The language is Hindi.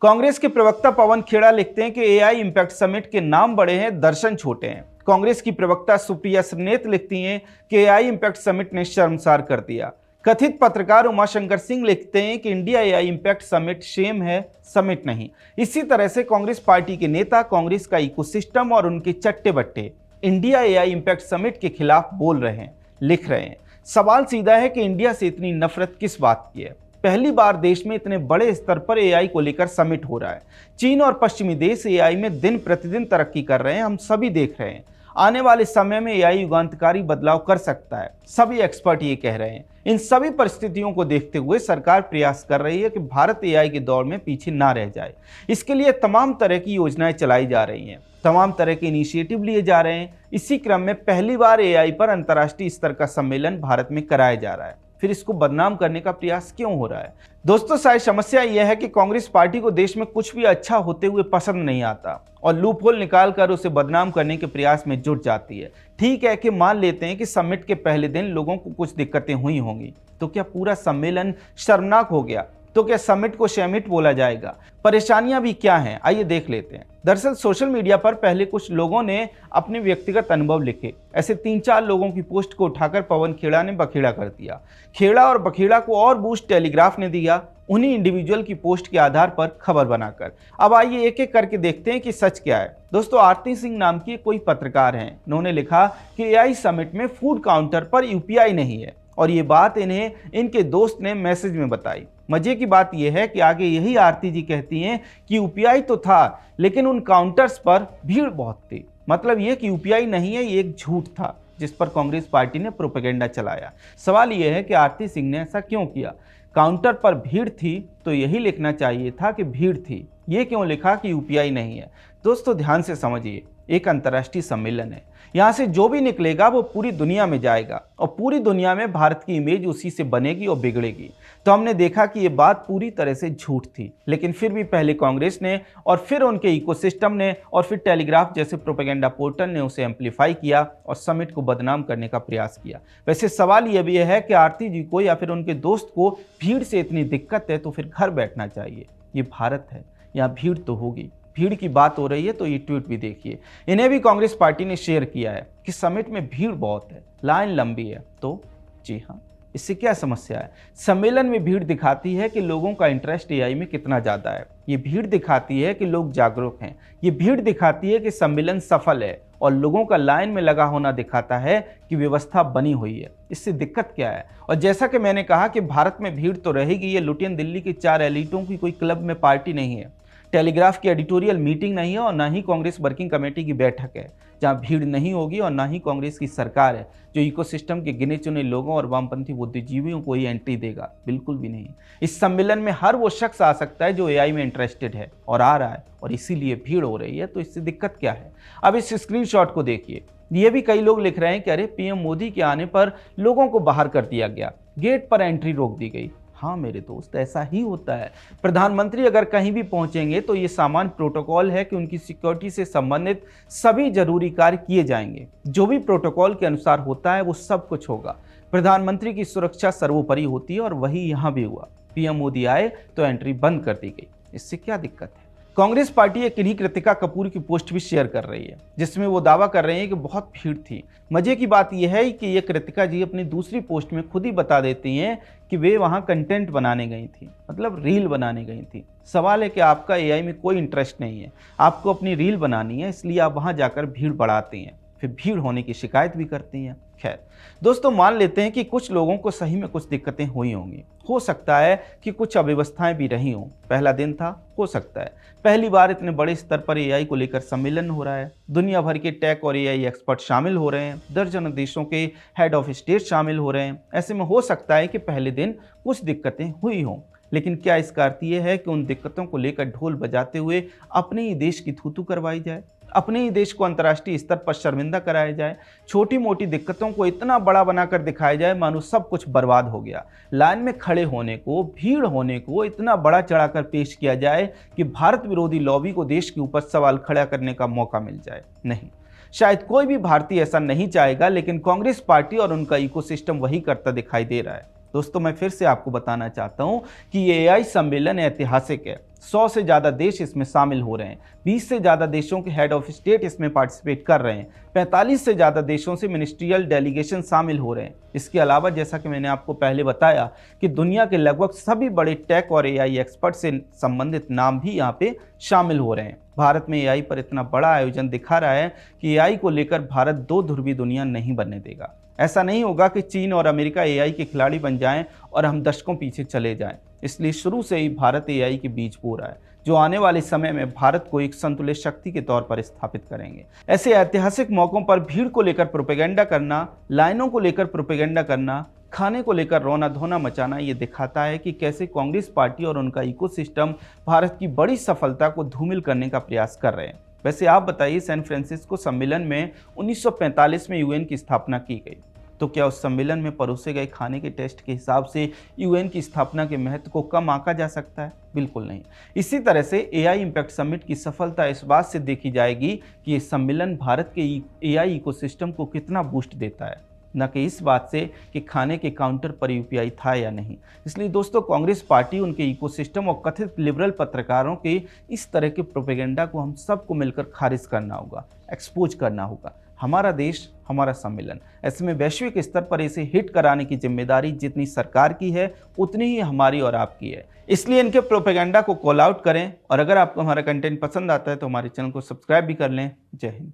कांग्रेस के प्रवक्ता पवन खेड़ा लिखते हैं कि एआई इंपैक्ट समिट के नाम बड़े हैं, दर्शन छोटे हैं। कांग्रेस की प्रवक्ता सुप्रिया श्रीनेत लिखती हैं कि एआई इंपैक्ट समिट ने शर्मसार कर दिया। कथित पत्रकार उमाशंकर सिंह लिखते हैं कि India AI impact summit shame है, समिट नहीं। इसी तरह से कांग्रेस पार्टी के नेता कांग्रेस का इकोसिस्टम और उनके चट्टे बट्टे इंडिया एआई इंपैक्ट समिट के खिलाफ बोल रहे हैं, लिख रहे हैं। सवाल सीधा है कि इंडिया से इतनी नफरत किस बात की है। पहली बार देश में इतने बड़े स्तर पर एआई को लेकर समिट हो रहा है। चीन और पश्चिमी देश एआई में दिन प्रतिदिन तरक्की कर रहे हैं, हम सभी देख रहे हैं। आने वाले समय में एआई युगांतकारी बदलाव कर सकता है, सभी एक्सपर्ट ये कह रहे हैं। इन सभी परिस्थितियों को देखते हुए सरकार प्रयास कर रही है कि भारत एआई के दौर में पीछे ना रह जाए। इसके लिए तमाम तरह की योजनाएं चलाई जा रही हैं, तमाम तरह के इनिशिएटिव लिए जा रहे हैं। इसी क्रम में पहली बार एआई पर अंतर्राष्ट्रीय स्तर का सम्मेलन भारत में कराया जा रहा है। फिर इसको बदनाम करने का प्रयास क्यों हो रहा है? दोस्तों, शायद समस्या यह है कि कांग्रेस पार्टी को देश में कुछ भी अच्छा होते हुए पसंद नहीं आता और लूप होल निकालकर उसे बदनाम करने के प्रयास में जुट जाती है। ठीक है कि मान लेते हैं कि समिट के पहले दिन लोगों को कुछ दिक्कतें हुई होंगी, तो क्या पूरा सम्मेलन शर्मनाक हो गया? तो क्या समिट को शेमिट बोला जाएगा? परेशानियां भी क्या हैं, आइए देख लेते हैं। दरअसल सोशल मीडिया पर पहले कुछ लोगों ने अपने व्यक्तिगत अनुभव लिखे। ऐसे 3-4 लोगों की पोस्ट को उठाकर पवन खेड़ा ने बखेड़ा कर दिया। खेड़ा और बखेड़ा को और बूस्ट टेलीग्राफ ने दिया, उन्हीं इंडिविजुअल की पोस्ट के आधार पर खबर बनाकर। अब आइए एक एक करके देखते हैं कि सच क्या है। दोस्तों, आरती सिंह नाम की कोई पत्रकार हैं, उन्होंने लिखा कि एआई समिट में फूड काउंटर पर यूपीआई नहीं है, और ये बात इन्हें इनके दोस्त ने मैसेज में बताई। मजे की बात यह है कि आगे यही आरती जी कहती हैं कि यूपीआई तो था, लेकिन उन काउंटर्स पर भीड़ बहुत थी। मतलब यह कि यूपीआई नहीं है, ये एक झूठ था जिस पर कांग्रेस पार्टी ने प्रोपेगेंडा चलाया। सवाल यह है कि आरती सिंह ने ऐसा क्यों किया? काउंटर पर भीड़ थी तो यही लिखना चाहिए था कि भीड़ थी, ये क्यों लिखा कि यूपीआई नहीं है? दोस्तों, ध्यान से समझिए, एक अंतर्राष्ट्रीय सम्मेलन है, यहाँ से जो भी निकलेगा वो पूरी दुनिया में जाएगा और पूरी दुनिया में भारत की इमेज उसी से बनेगी और बिगड़ेगी। तो हमने देखा कि ये बात पूरी तरह से झूठ थी, लेकिन फिर भी पहले कांग्रेस ने और फिर उनके इकोसिस्टम ने और फिर टेलीग्राफ जैसे प्रोपेगेंडा पोर्टल ने उसे एम्पलीफाई किया और समिट को बदनाम करने का प्रयास किया। वैसे सवाल यह भी है कि आरती जी को या फिर उनके दोस्त को भीड़ से इतनी दिक्कत है तो फिर घर बैठना चाहिए। ये भारत है, यहाँ भीड़ तो होगी। भीड़ की बात हो रही है तो ये ट्वीट भी देखिए, इन्हें भी कांग्रेस पार्टी ने शेयर किया है कि समिट में भीड़ बहुत है, लाइन लंबी है। तो जी हाँ, इससे क्या समस्या है? सम्मेलन में भीड़ दिखाती है कि लोगों का इंटरेस्ट एआई में कितना ज़्यादा है। ये भीड़ दिखाती है कि लोग जागरूक हैं। ये भीड़ दिखाती है कि सम्मेलन सफल है, और लोगों का लाइन में लगा होना दिखाता है कि व्यवस्था बनी हुई है। इससे दिक्कत क्या है? और जैसा कि मैंने कहा कि भारत में भीड़ तो रहेगी। ये लुटियन दिल्ली के 4 एलिटों की कोई क्लब में पार्टी नहीं है, टेलीग्राफ की एडिटोरियल मीटिंग नहीं है, और ना ही कांग्रेस वर्किंग कमेटी की बैठक है जहां भीड़ नहीं होगी, और ना ही कांग्रेस की सरकार है जो इकोसिस्टम के गिने चुने लोगों और वामपंथी बुद्धिजीवियों को ही एंट्री देगा। बिल्कुल भी नहीं। इस सम्मेलन में हर वो शख्स आ सकता है जो एआई में इंटरेस्टेड है और आ रहा है, और इसीलिए भीड़ हो रही है। तो इससे दिक्कत क्या है? अब इस स्क्रीनशॉट को देखिए। ये भी कई लोग लिख रहे हैं कि अरे पीएम मोदी के आने पर लोगों को बाहर कर दिया गया, गेट पर एंट्री रोक दी गई। हाँ मेरे दोस्त, ऐसा ही होता है। प्रधानमंत्री अगर कहीं भी पहुंचेंगे तो ये सामान्य प्रोटोकॉल है कि उनकी सिक्योरिटी से संबंधित सभी जरूरी कार्य किए जाएंगे। जो भी प्रोटोकॉल के अनुसार होता है वो सब कुछ होगा। प्रधानमंत्री की सुरक्षा सर्वोपरि होती है, और वही यहाँ भी हुआ। पीएम मोदी आए तो एंट्री बंद कर दी गई। इससे क्या दिक्कत है? कांग्रेस पार्टी एक इन्हीं कृतिका कपूर की पोस्ट भी शेयर कर रही है, जिसमें वो दावा कर रहे हैं कि बहुत भीड़ थी। मजे की बात यह है कि ये कृतिका जी अपनी दूसरी पोस्ट में खुद ही बता देती हैं कि वे वहां कंटेंट बनाने गई थी, मतलब रील बनाने गई थी। सवाल है कि आपका एआई में कोई इंटरेस्ट नहीं है, आपको अपनी रील बनानी है, इसलिए आप वहां जाकर भीड़ बढ़ाती हैं, फिर भीड़ होने की शिकायत भी करती हैं। खैर दोस्तों, मान लेते हैं कि कुछ लोगों को सही में कुछ दिक्कतें हुई होंगी। हो सकता है कि कुछ अव्यवस्थाएं भी रही हों। पहला दिन था, हो सकता है पहली बार इतने बड़े स्तर पर एआई को लेकर सम्मेलन हो रहा है। दुनिया भर के टेक और एआई एक्सपर्ट शामिल हो रहे हैं, दर्जनों देशों के हेड ऑफ स्टेट शामिल हो रहे हैं। ऐसे में हो सकता है कि पहले दिन कुछ दिक्कतें हुई हों, लेकिन क्या इसका अर्थ यह है कि उन दिक्कतों को लेकर ढोल बजाते हुए अपने ही देश की थूथू करवाई जाए, अपने ही देश को अंतर्राष्ट्रीय स्तर पर शर्मिंदा कराया जाए? छोटी मोटी दिक्कतों को इतना बड़ा बनाकर दिखाया जाए मानो सब कुछ बर्बाद हो गया। लाइन में खड़े होने को, भीड़ होने को इतना बड़ा चढ़ाकर पेश किया जाए कि भारत विरोधी लॉबी को देश के ऊपर सवाल खड़ा करने का मौका मिल जाए। नहीं, शायद कोई भी भारतीय ऐसा नहीं चाहेगा, लेकिन कांग्रेस पार्टी और उनका इकोसिस्टम वही करता दिखाई दे रहा है। दोस्तों, मैं फिर से आपको बताना चाहता हूं कि ये एआई सम्मेलन ऐतिहासिक है। 100 से ज़्यादा देश इसमें शामिल हो रहे हैं। 20 से ज़्यादा देशों के हेड ऑफ स्टेट इसमें पार्टिसिपेट कर रहे हैं। 45 से ज़्यादा देशों से मिनिस्ट्रियल डेलीगेशन शामिल हो रहे हैं। इसके अलावा जैसा कि मैंने आपको पहले बताया कि दुनिया के लगभग सभी बड़े टेक और एआई एक्सपर्ट से संबंधित नाम भी यहाँ पे शामिल हो रहे हैं। भारत में एआई पर इतना बड़ा आयोजन दिखा रहा है कि एआई को लेकर भारत दो ध्रुवीय दुनिया नहीं बनने देगा। ऐसा नहीं होगा कि चीन और अमेरिका एआई के खिलाड़ी बन जाएं और हम दशकों पीछे चले जाएं। इसलिए शुरू से ही भारत एआई के बीज बो रहा है, जो आने वाले समय में भारत को एक संतुलित शक्ति के तौर पर स्थापित करेंगे। ऐसे ऐतिहासिक मौकों पर भीड़ को लेकर प्रोपेगेंडा करना, लाइनों को लेकर प्रोपेगेंडा करना, खाने को लेकर रोना धोना मचाना, ये दिखाता है कि कैसे कांग्रेस पार्टी और उनका इकोसिस्टम भारत की बड़ी सफलता को धूमिल करने का प्रयास कर रहे हैं। वैसे आप बताइए, सैन फ्रांसिस्को सम्मेलन में 1945 में यूएन की स्थापना की गई, तो क्या उस सम्मेलन में परोसे गए खाने के टेस्ट के हिसाब से यूएन की स्थापना के महत्व को कम आंका जा सकता है? बिल्कुल नहीं। इसी तरह से एआई इम्पैक्ट समिट की सफलता इस बात से देखी जाएगी कि ये सम्मेलन भारत के एआई इकोसिस्टम को कितना बूस्ट देता है, न कि इस बात से कि खाने के काउंटर पर यूपीआई था या नहीं। इसलिए दोस्तों, कांग्रेस पार्टी, उनके इकोसिस्टम और कथित लिबरल पत्रकारों के इस तरह के प्रोपेगेंडा को हम सबको मिलकर खारिज करना होगा, एक्सपोज करना होगा। हमारा देश, हमारा सम्मेलन, ऐसे में वैश्विक स्तर पर इसे हिट कराने की जिम्मेदारी जितनी सरकार की है उतनी ही हमारी और आपकी है। इसलिए इनके प्रोपेगेंडा को कॉल आउट करें, और अगर आपको हमारा कंटेंट पसंद आता है तो हमारे चैनल को सब्सक्राइब भी कर लें। जय हिंद।